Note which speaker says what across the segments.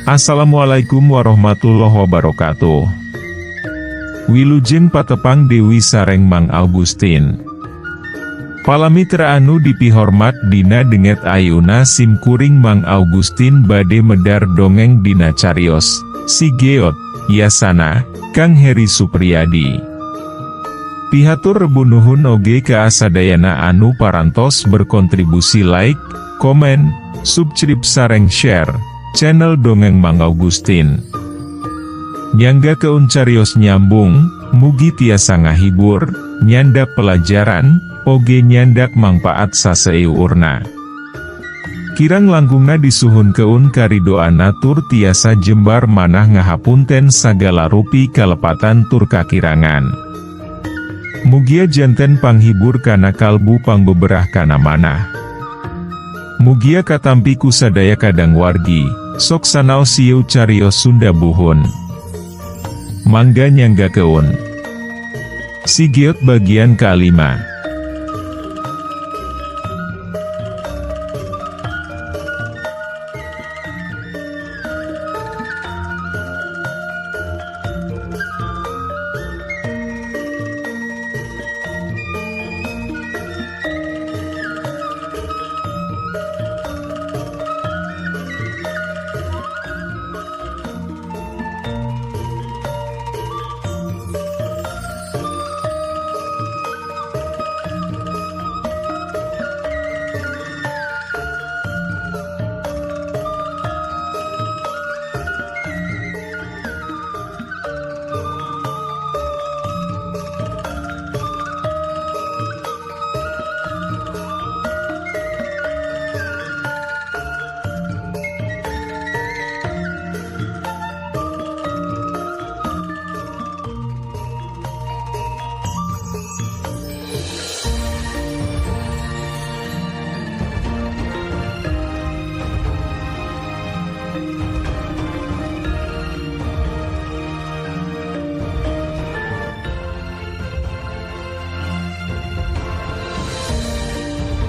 Speaker 1: Assalamualaikum warahmatullahi wabarakatuh. Wilujeng patepang Dewi sareng Mang Augustin. Palamitra anu dipihormat dina denget ayuna simkuring Mang Augustin bade medar dongeng dina carios Si Geot, Yasana, Kang Heri Supriyadi. Pihatur rebunuhun oge ka asadayana anu parantos berkontribusi like, komen, subscribe sareng share channel dongeng Mang Augustin. Nyangga keun carios nyambung, mugi tiasa ngahibur, nyandak pelajaran, oge nyandak mangpaat saseueurna. Kirang langgungna disuhun keun karidoan tur tiasa jembar manah ngahapunten sagala rupi kalepatan tur kakirangan. Mugia janten panghibur kana kalbu pangbeberah kana manah. Mugia katampi ku sadaya kadang wargi, sok sanao sieu carios Sunda buhun. Mangga nyangga keun. Si Geot bagian ke-5.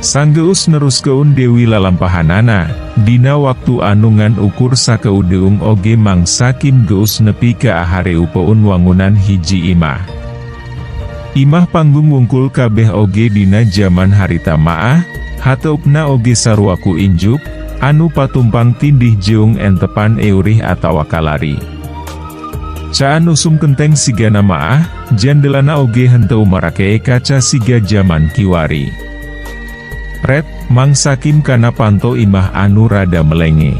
Speaker 1: Sanggeus neruskeun Dewi lalampahanana, dina waktu anungan ukur sakeudeung oge Mang Sakim geus nepi ka ahare upeun wangunan hiji imah. Imah panggung wungkul kabeh oge dina jaman harita maah, hateupna oge sarua ku injuk, anu patumpang tindih jeung entepan eurih atawa kalari. Caan usum kenteng sigana maah, jandelana oge henteu marakee kaca siga jaman kiwari. Red, Mang Sakim kana panto imah anu rada melenge.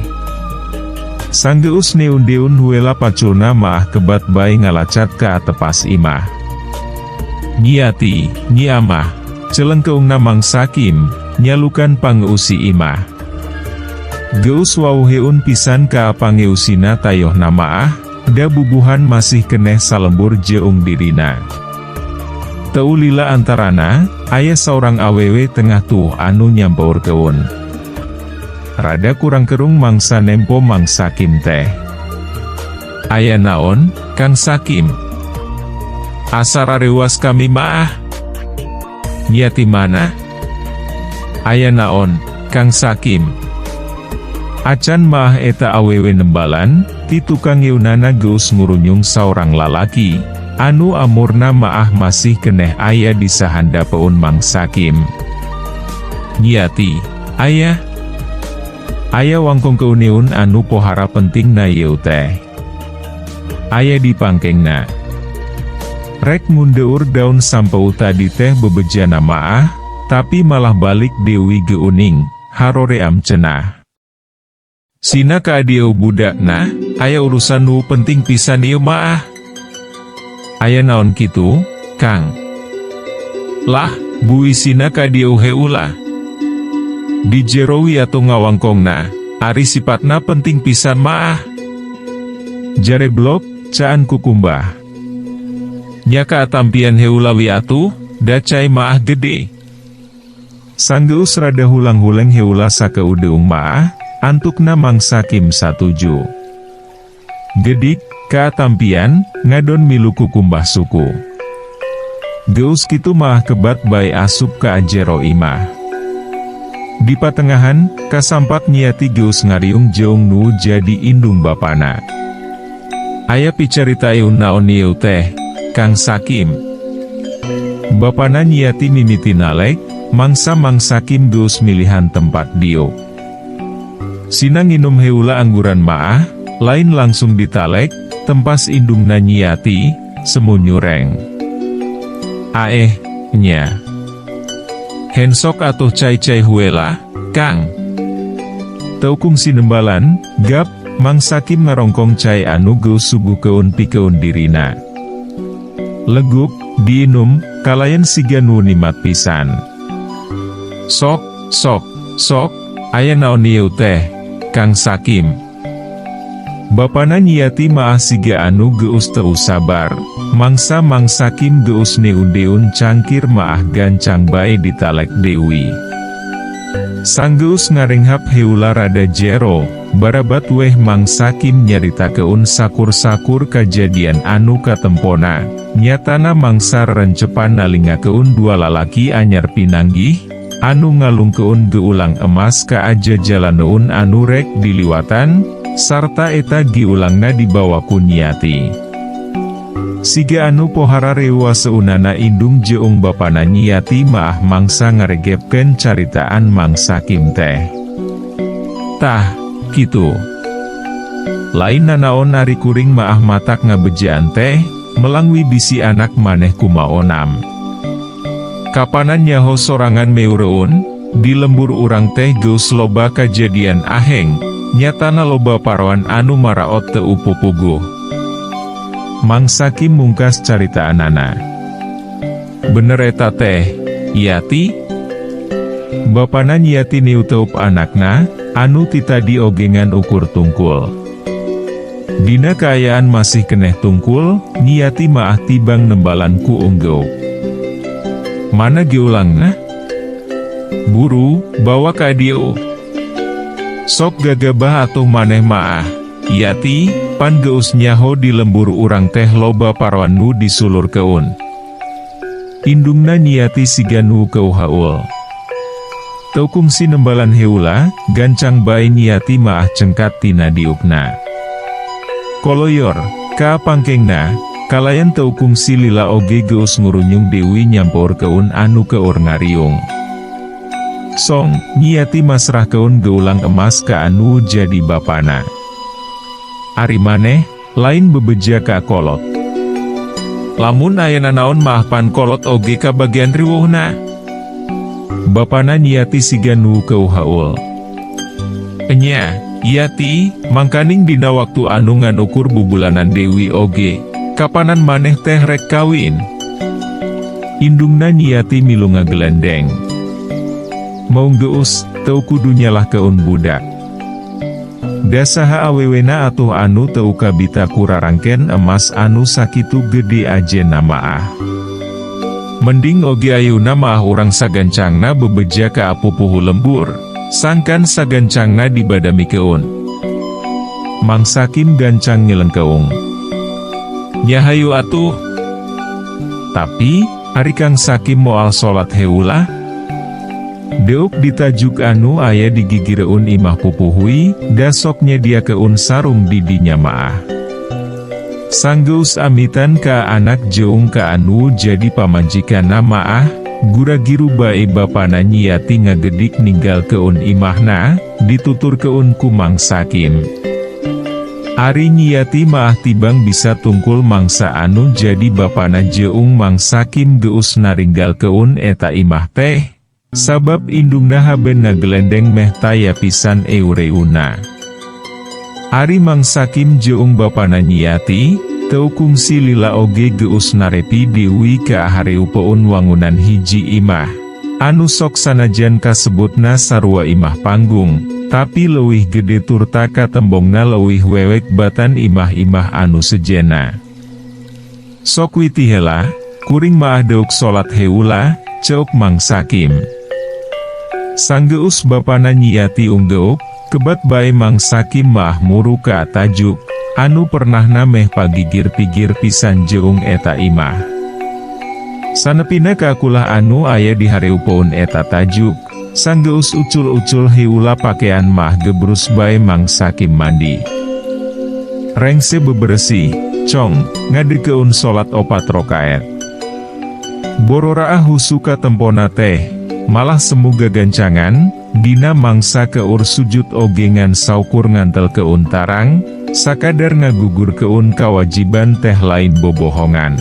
Speaker 1: Sanggeus neun-deun huela paculna maah kebat bae ngalacat ka atepas imah. Nyiati, nyi amah, celengkeungna Mang Sakim, nyalukan pangeusi imah. Geus wauheun pisan ka pangeusina tayohna maah, da bubuhan masih keneh salembur jeung dirina. Teulila antarana, aya saurang awewe tengah tuh anu nyampaur keun. Rada kurang kerung mangsa nempo Mang Sakim teh. Aya naon, Kang Sakim? Asar arewas kami maah. Nyati mana? Aya naon, Kang Sakim? Acan maah eta awewe nembalan, ti tukang yeunana geus ngurunyung saurang lalaki. Anu amurna maah masih keneh aya di sahandapeun Mang Sakim. Nyiati, aya wangkong keuniun anu pohara penting na yeu teh. Aya di pangkengna. Rek ngundeur daun sampeu tadi teh bebejana maah, tapi malah balik Dewi geuning, haroream cenah. Sina ka adieu budakna, aya urusan nu penting pisan ieu maah. Aya naon kitu, Kang? Lah, buisina ka dieu heula. Di jero wiatu ngawangkongna, ari sipatna penting pisan maah. Jare blok, caan kukumbah. Nya ka tampian heula wiatu, da cai maah gede. Sanggeus rada hulang-huleng heula sakeudeung maah, antukna Mang Sakim satuju. Gedik, katampian, ngadon milu kukumbah suku. Geus kitu mah kebat bae asup ka jero imah. Di patengahan, kasampak Niati geus ngariung jeung nu jadi indung bapana. Aya picarita eun naon ieu teh, Kang Sakim. Bapana Niati mimiti nalek, mangsa Mang Sakim geus milihan tempat dio. Sina nginum heula angguran maah, lain langsung ditalek, tempas indungna Niati, semu nyureng. Nya. Hensok atuh cai-cai huela, Kang. Teukum sinembalan, gap, Mang Sakim ngarongkong cai anu geus suguhkeun pikeun dirina. Leguk, diinum, kalayan siga nu nikmat pisan. Sok, aya naon ieu teh, Kang Sakim. Bapana Niati maah siga anu geus teu sabar, mangsa Mang Sakim geus neun-deun cangkir maah gancang bae ditalek deui. Sanggeus ngarenghap heula rada jero, barabat weh Mang Sakim nyaritakeun sakur-sakur kajadian anu katempona, nyatana mangsa rencepan nalingakeun dua lalaki anyar pinanggih, anu ngalungkeun geulang emas ka aja jalaneun anu rek diliwatan, sarta eta giulangna dibawa ku Niati. Siga anu pohara rewa seunana indung jeung bapana Niati maah mangsa ngaregepkeun caritaan Mang Sakim teh. Tah, kitu. Lain nanaon ari kuring maah matak ngabejaan teh, melangwi bisi anak maneh kumaonam. Kapanan nyaho sorangan meureun, di lembur urang teh geus loba kajadian aheng, nyatana loba parawan anu maraot teu pupuguh. Mang Sakim mungkas caritaanana. Bener eta teh, Yati? Bapana Niati niuteup anakna, anu ti tadi ogengan ukur tungkul. Dina kaayaan masih keneh tungkul, Niati maah tibang nembalan ku unggeup. Mana giulangna? Buru, bawa ka dieu. Sok gagabah atuh maneh maah, Yati, pan geus nyaho di lembur urang teh loba parawan nu disulurkeun. Indungna Niati siga nu keu haul. Teukum sinembalan heula, gancang bae Niati maah cengkat tina diukna. Koloyor, ka pangkengna, kalayan teukum si lila oge geus ngurunyung deui nyampurkeun anu keur ngariung. Song, Niati masrahkeun geulang emas ka anu jadi bapana. Ari maneh, lain bebeja ka kolot. Lamun aya nanaon maah pan kolot oge ka bagian riweuhna. Bapana Niati siga nu keu haul. Enya, Yati, mangkaning dina waktu anu ngan ukur bubulanan deui oge, kapanan maneh teh rek kawin? Indungna Niati milu ngagelendeng. Mau geus, teu kudu nyalah keun budak. Dasaha awewena atuh anu teu kabita kurarangken emas anu sakitu gede ajeuna maah. Mending oge ayeuna maah urang sagancangna bebeja ka apupuhu lembur, sangkan sagancangna dibadamikeun. Mang Sakim gancang nyelengkeung. Nyahayu atuh. Tapi, ari Kang Sakim moal salat heula, deuk ditajuk anu aya di gigireun imah pupuhui, dasok nyediakeun sarung di dinya maah. Sanggeus amitan ka anak jeung ka anu jadi pamajikanna maah, gura-giru bae bapana Niati ngagedik ninggalkeun imahna, dituturkeun ku Mang Sakim. Ari Niati maah tibang bisa tungkul mangsa anu jadi bapana jeung Mang Sakim geus naringgalkeun eta imah teh, sabab indungna haben ngagelendeng meh taya pisan eureuna. Ari Mang Sakim jeung bapana Niati, teu kungsi lila oge geus narepi deui ka hareupeun wangunan hiji imah, anu sok sanajan kasebutna sarua imah panggung, tapi leuwih gede turta katembongna leuwih wewek batan imah-imah anu sejena. Sok witi heula, kuring maah deuk salat heula, ceuk Mang Sakim. Sanggeus bapana Niati unggeup, kebat bae Mang Sakim maah muru ka tajuk, anu pernahna meh pagigir-pigir pisan jeung eta imah. Sanepina ka kulah anu aya di hareupeun eta tajuk, Sanggeus ucul-ucul heula pakaian mah gebrus bae Mang Sakim mandi. Rengse bebersih, cong, ngadekeun sholat 4 rakaat. Bororaah husuka tempona teh, malah semu gagancangan, dina mangsa keur sujud ogengan saukur ngantel keun tarang, sakadar ngagugur keun kawajiban teh lain bobohongan.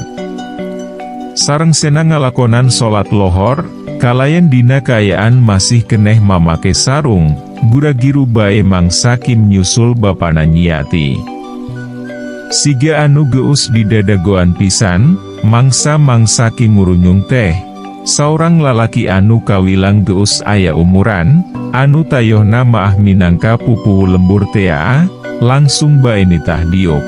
Speaker 1: Sareng sena ngalakonan sholat lohor, kalayan dina kayaan masih keneh mamake sarung, gura-giru bae Mang Sakim nyusul bapana nyiati. Siga anu geus didadagoan pisan, mangsa Mang Sakim ngurunyung teh, saurang lalaki anu kawilang geus aya umuran, anu tayohna maah minangka pupuh lembur tea, langsung bae nitah diuk.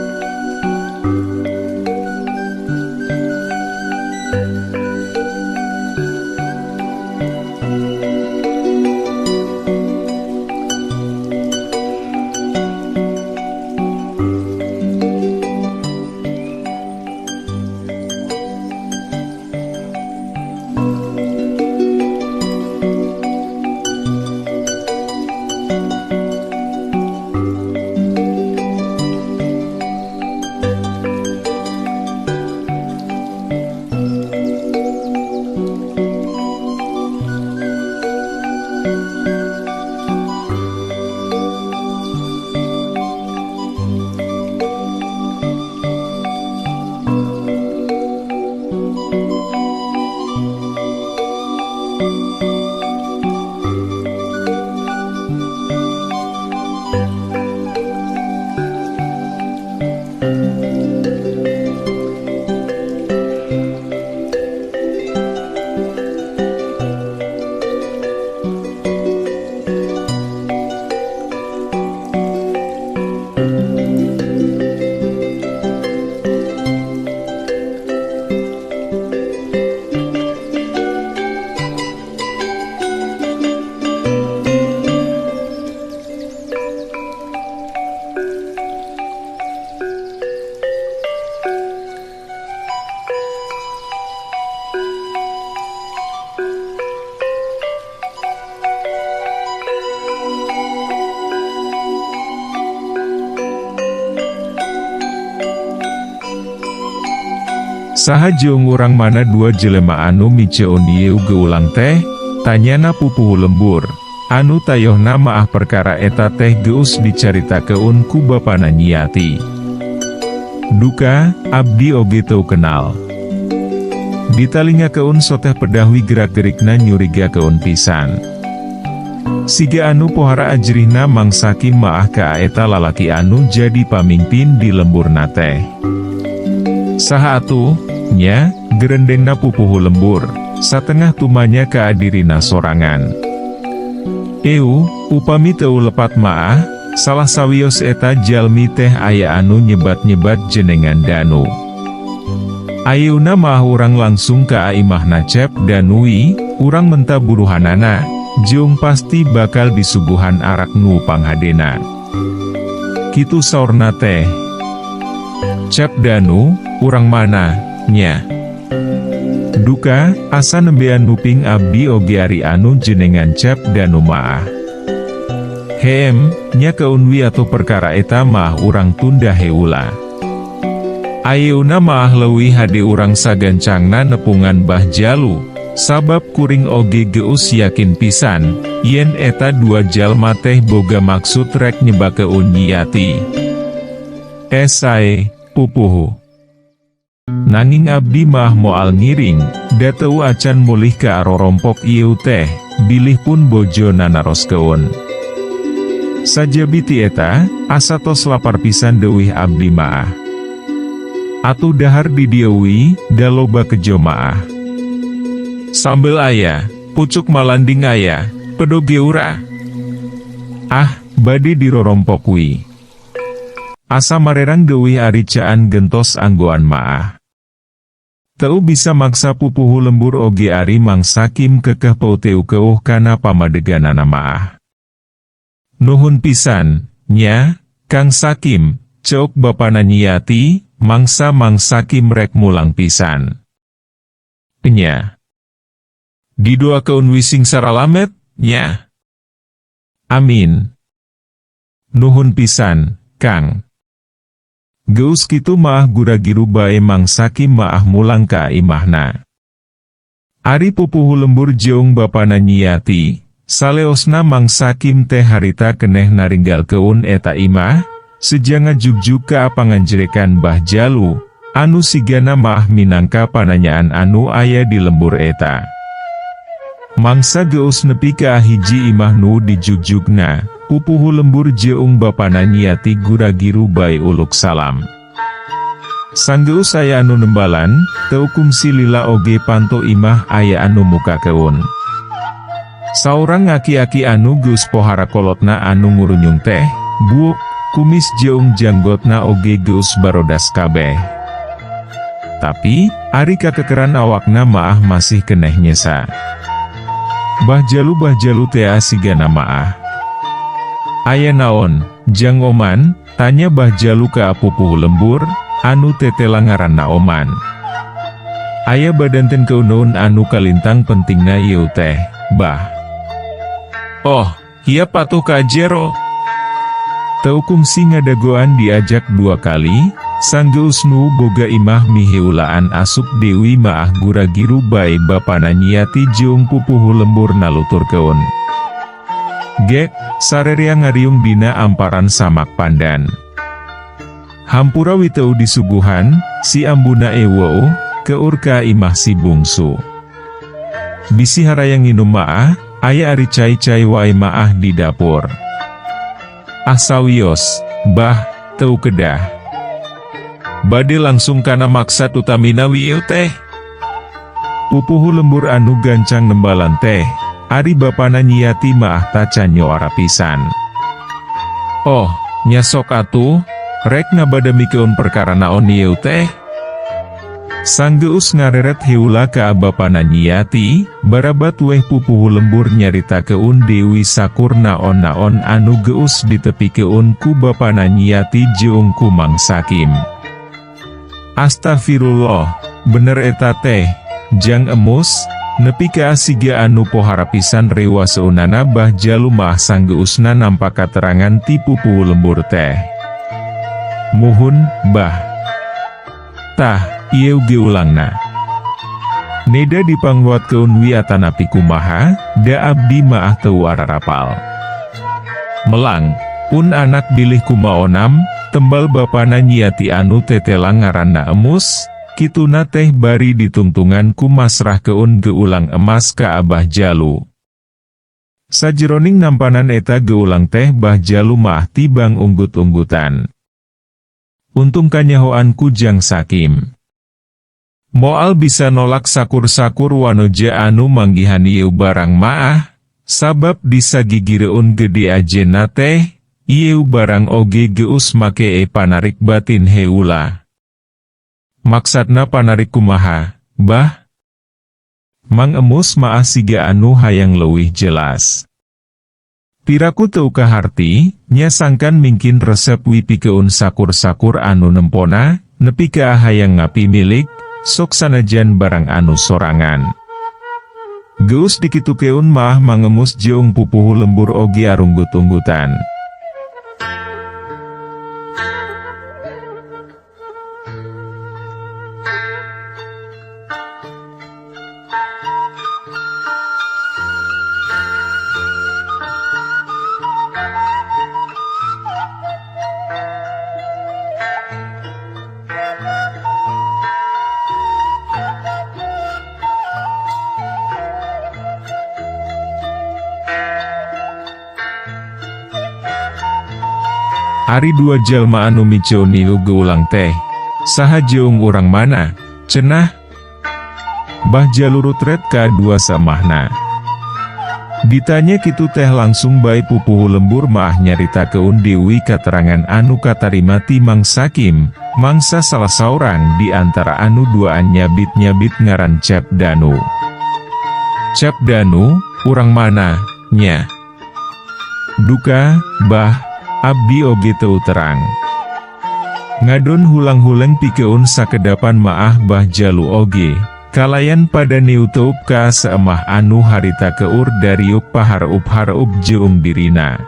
Speaker 1: Sahajeung urang mana 2 jelema anu miceun ieu geulang teh, tanyana pupuh lembur, anu tayohna maah perkara eta teh geus dicaritakeun ku bapana nyiati. Duka, abdi oge teu kenal. Ditalingakeun soteh pedahwi gerak-gerikna nyurigakeun pisan. Siga anu pohara ajrihna Mang Sakim maah ka eta lalaki anu jadi pamimpin di lemburna teh. Saha atuh, nya, gerendengna pupuh lembur, satengah tumanya kaadirina sorangan. Upami teu lepat maah, salah sawios eta jalmi teh aya anu nyebat-nyebat jenengan Danu. Ayeuna maah urang langsung ka imahna Cep Danui, urang menta buruhanana, jeung pasti bakal disuguhan arak nu panghadena. Kitu saurna teh. Cep Danu, urang mana, nya. Duka, asa nembean nuping abdi oge ari anu jenengan Cep Danu maah. Nya keunwi atau perkara eta mah urang tunda heula. Ayeuna maah leuwih hade urang sagancangna nepungan Bah Jalu, sabab kuring oge geus yakin pisan, yen eta 2 jalma teh boga maksud rek nyebakeun nyiati. Sae, pupuh. Nanging abdi mah moal ngiring, da teu acan mulih ka arorompok ieu teh, bilih pun bojo nanaroskeun. Sajabi ti eta, asa tos lapar pisan deuwih abdi maah. Atuh dahar di dieuwi, da loba kejo maah. Sambel aya, pucuk malanding aya, pedo geura. Bade dirorompok wi. Asa marerang deuwih ari caan gentos anggoan maah. Teu bisa maksa pupuh lembur oge ari Mang Sakim kekeh pauteu keuh kana pamadeganana maah. Nuhun pisan, nya, Kang Sakim, ceuk bapana nyiati, mangsa Mang Sakim rek mulang pisan. Nya. Didoakeun wising saralamet, nya. Amin. Nuhun pisan, Kang. Geus kitu maah gura-giru bae Mang Sakim maah mulang ka imahna. Ari pupuhu lembur jeung bapana Nyiati, saleosna Mang Sakim teh harita keneh naringgal keun eta imah, sejanga jugjug ka panganjerekan Mbah Jalu, anu sigana maah minangka pananyaan anu aya di lembur eta. Mangsa geus nepi ka hiji imah nu dijugjugna, pupuhu lembur jeung bapana Nyiati gura-giru bae uluk salam. Sanggeus aya anu nembalan, teu kungsi lila oge panto imah aya anu muka keun. Saurang aki-aki anu geus pohara kolotna anu ngurunyung teh, buuk, kumis jeung janggotna oge geus barodas kabeh. Tapi, ari kakekeran awakna maah masih keneh nyesa. Mbah Jalu teh asigana maah. Aya naon, jang Oman, tanya Mbah Jalu ka pupuhu lembur, anu tetela ngaranna Oman. Aya badanten keunaun anu kalintang pentingna ieu teh, Bah. Oh, hiya patuh ka jero. Teu kungsi ngadagoan diajak 2 kali, sanggeus nu boga imah miheulaan asup Dewi maah gura-giru bae bapana Nyiati jeung pupuhu lembur nalutur keun. Gek, sarerea ngariung dina amparan samak pandan. Hampura witeu disuguhan, si ambuna eweuh, keur ka imah si bungsu. Bisi harayang nginum maah, aya ari cai-cai wae maah di dapur. Asawios, Bah, teu kedah. Bade langsung kana maksad utamina wieu teh. Pupuhu lembur anu gancang nembalan teh, ari bapana Nyiati maah tacan nyoara pisan. Oh, nyasok atuh, rek ngabadamikeun perkara naon ieu teh? Sanggeus ngareret heula ka bapana Nyiati, barabat weh pupuhu lembur nyarita keun Dewi Sakur naon-naon anu geus ditepikeun ku bapana Nyiati jeung ku Mang Sakim. Astagfirullah, bener eta teh, jang emus, nepi ka asiga anu pohara pisan rewaseunana Mbah Jalu maah sanggeusna nampa katerangan ti pupuhu lembur teh. Muhun, Bah. Tah, ieu ge ulangna. Neda dipangluatkeun wiatanapi kumaha, da abdi maah teu ararapal. Melang, pun anak bilih kumaonam, tembal bapana Nyiati anu tetela ngaranna emus, kituna teh bari ditungtungan ku masrah keun geulang emas ka Abah Jalu. Sajeroning nampanan eta geulang teh Mbah Jalu maah tibang unggut-unggutan. Untung kanyahoan ku Jang Sakim. Moal bisa nolak sakur-sakur wanoja anu manggihan ieu barang maah, sabab disagigireun gede ajena teh, ieu barang oge geus make panarik batin heula. Maksudna panarik kumaha, Bah? Mang emus maah siga anu hayang leuwih jelas. Piraku teu kaharti, nya sangkan mingkin resep wipikeun sakur-sakur anu nempona, nepi ka hayang ngapi milik, sok sanajan barang anu sorangan. Geus dikitukeun maah mangemus jeung pupuhu lembur oge arunggut-unggutan. Ari 2 jalma anu miceun ieu geulang teh, saha jeung urang mana, cenah? Mbah Jalu rutret ka 2 samahna. Ditanya kitu teh langsung bae pupuhu lembur maah nyaritakeun Dewi katerangan anu katarima ti Mang Sakim, mangsa salah saurang di antara anu duaan nyabit-nyabit ngaran Cap Danu. Cap Danu, urang mana, nya? Duka, Bah, abdi oge teu terang. Ngadon hulang-hulang pikeun sakedapan maah Mbah Jalu oge, kalayan pada niutup ka seemah anu harita keur dariuk pahareup-hareup jeung dirina.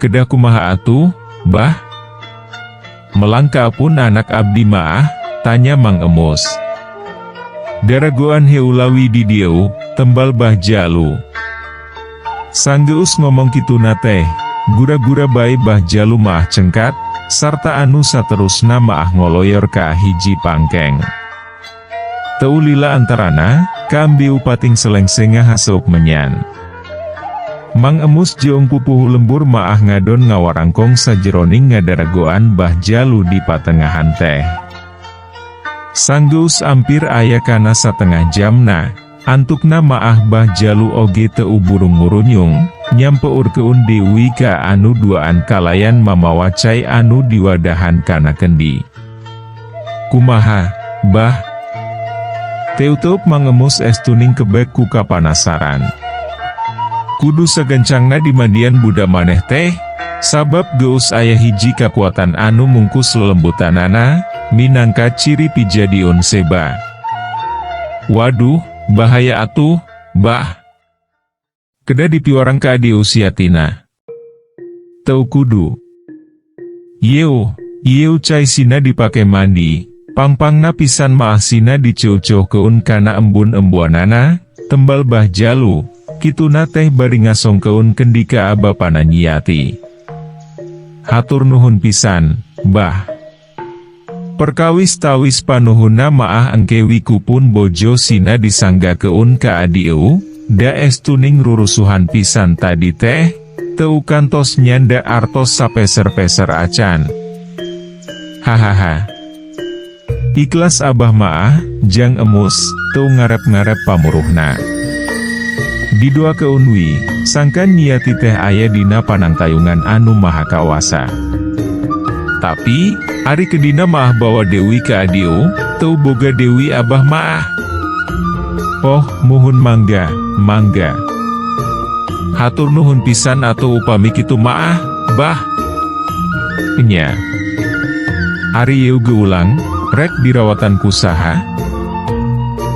Speaker 1: Kedah kumaha atuh, Bah? Melangka pun anak abdi maah, tanya Mang Emus. Daragoan heulawi di dieu, tembal Bah Jalu. Sanggeus ngomong kituna teh, gura-gura bae Bah Jalu maah cengkat, sarta anu saterusna maah ngoloyor ka hiji pangkeng. Teu lila antarana, kambiu pating selengsengah haseup menyan. Mang Emus jeung pupuh lembur maah ngadon ngawarangkong sajeroning ngadaragoan Bah Jalu di patengahan teh. Sanggeus ampir aya kana satengah jamna, antukna maah Bah Jalu oge teu burung ngurunyung, nyampeurkeun Dewi ka anu duaan kalayan mamawa cai anu diwadahan kana kendi. Kumaha, Bah? Teutup Mang Emus estuning kebek ku kapanasaran. Kudu sagencangna di mandian budak maneh teh, sabab geus aya hiji kakuatan anu mungkus lelembutanana, minangka ciri pijadiun seba. Waduh, bahaya atuh, Bah. Kedah dipiwarang ka di usiatina. Teu kudu. Yeu cai sina dipake mandi. Pangpangna pisan maah sina diceuceukeun kana embun-embuanana, tembal Bah Jalu, kituna teh bari ngasongkeun kendi ka bapana Nyiati. Hatur nuhun pisan, Bah. Perkawis tawis panuhunna maah engke wikupun bojo sina disanggakeun ka adieu, da estuning rurusuhan pisan tadi teh, teu kantos nyanda artos sapeser-peser acan. Hahaha. Ikhlas Abah maah, Jang Emus, teu ngarep-ngarep pamuruhna. Didoakeun wi, sangkan Nyiati teh aya dina panangtayungan anu maha kawasa. Tapi, ari kedina maah bawa Dewi ka adieu, teu boga Dewi Abah maah. Oh, muhun mangga. Hatur nuhun pisan atuh upami kitu maah, Bah. Nya. Ari yeu geulang, rek dirawatan kusaha.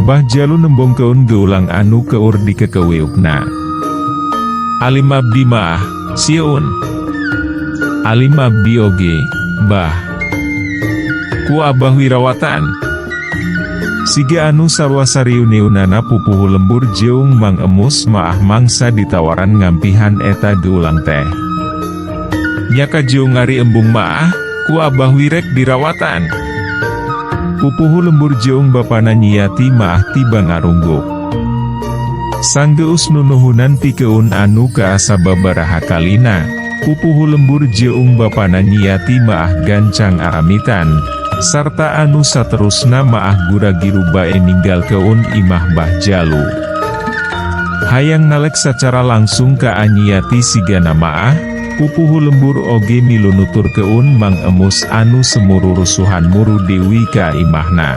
Speaker 1: Bah Jalu nembongkeun geulang anu keur dikekeweukna. Alim abdi maah, sieun. Alim abdi oge, Bah. Ku Abah wirawatan. Siga anu sarua sarieuneunana pupuh lembur jeung Mang Emus maah mangsa ditawaran ngampihan eta geulang teh. Nyaka jeung ari embung maah, ku Abah wirek dirawatan. Pupuh lembur jeung bapana Nyiati maah tiba ngarungguk. Sanggeus nunuhunan pikeun anu kaasa babaraha kalina, pupuh lembur jeung bapana Nyiati maah gancang aramitan, sarta anu saterusna maah gura-giru bae ninggalkeun imah Bah Jalu. Hayang nalek sacara langsung ka Nyiati sigana maah, pupuh lembur oge milu nuturkeun Mang Emus anu semururusuhan muru Dewi ka imahna.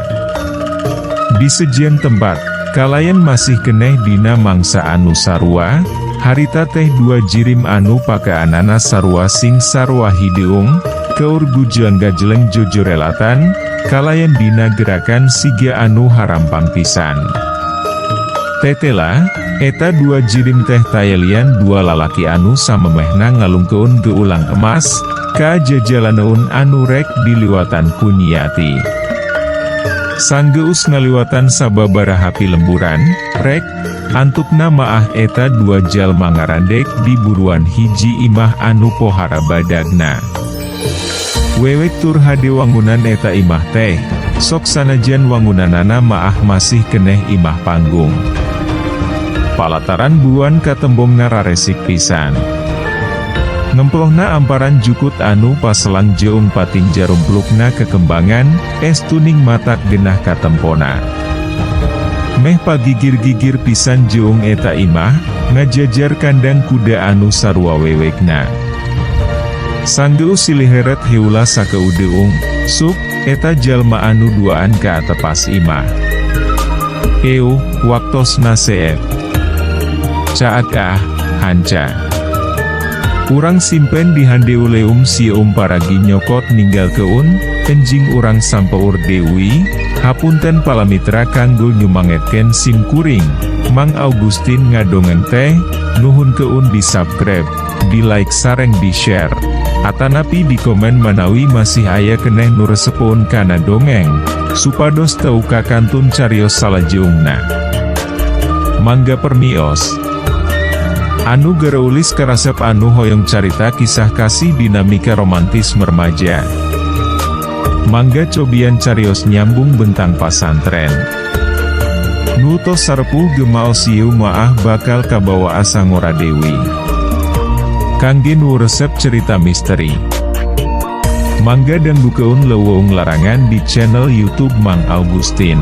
Speaker 1: Di sejian tempat, kalayan masih keneh dina mangsa anu sarua, harita teh dua jirim anu pakaanana sarua sing sarua hideung, keur gujuan gajeleng jojorelatan, kalayan dina gerakan siga anu harampang pisan. Tetela, eta dua jirim teh tayelian dua lalaki anu samemehna ngalungkeun geulang emas, ka jajalaneun anu rek diliwatan ku Nyiati. Sanggeus ngaliwatan sababaraha pilemburan, rek, antukna maah eta dua jalma ngarandek di buruan hiji imah anu pohara badagna. Wewek tur hade wangunan eta imah teh, sok sanajan wangunanana maah masih keneh imah panggung. Palataran buan katembongna raresik pisan. Ngemplohna amparan jukut anu paselang jeung pating jarumplukna kekembangan, estuning matak genah katempona. Meh pagigir-gigir pisan jeung eta imah, ngajajar kandang kuda anu sarua wewekna. Sanggeus siliheret heula sakeudeung, sup, eta jalma anu duaan ka atepas imah. Waktosna seep. Caak hanca. Urang simpen di handeuleum sieum paragi nyokot ninggalkeun, kenjing urang sampeur Dewi,
Speaker 2: Hapunten palamitra kanggo nyumangetken sim kuring, Mang Augustin ngadongen teh, nuhun keun di subscribe, di like sareng di share. Atanapi di komen manawi masih aya keneh nu resepun kana dongeng, supados teu kakantun carios salajengna. Mangga permios. Anu gereulis karasep anu hoyong carita kisah kasih dinamika romantis remaja. Mangga cobian carios nyambung bentang pasantren. Nutos sarpuh gemaos sieu maah bakal kabawa asa ngora dewi. Kangge nu resep cerita misteri. Mangga dan bukeun leuweung larangan di channel YouTube Mang Augustin.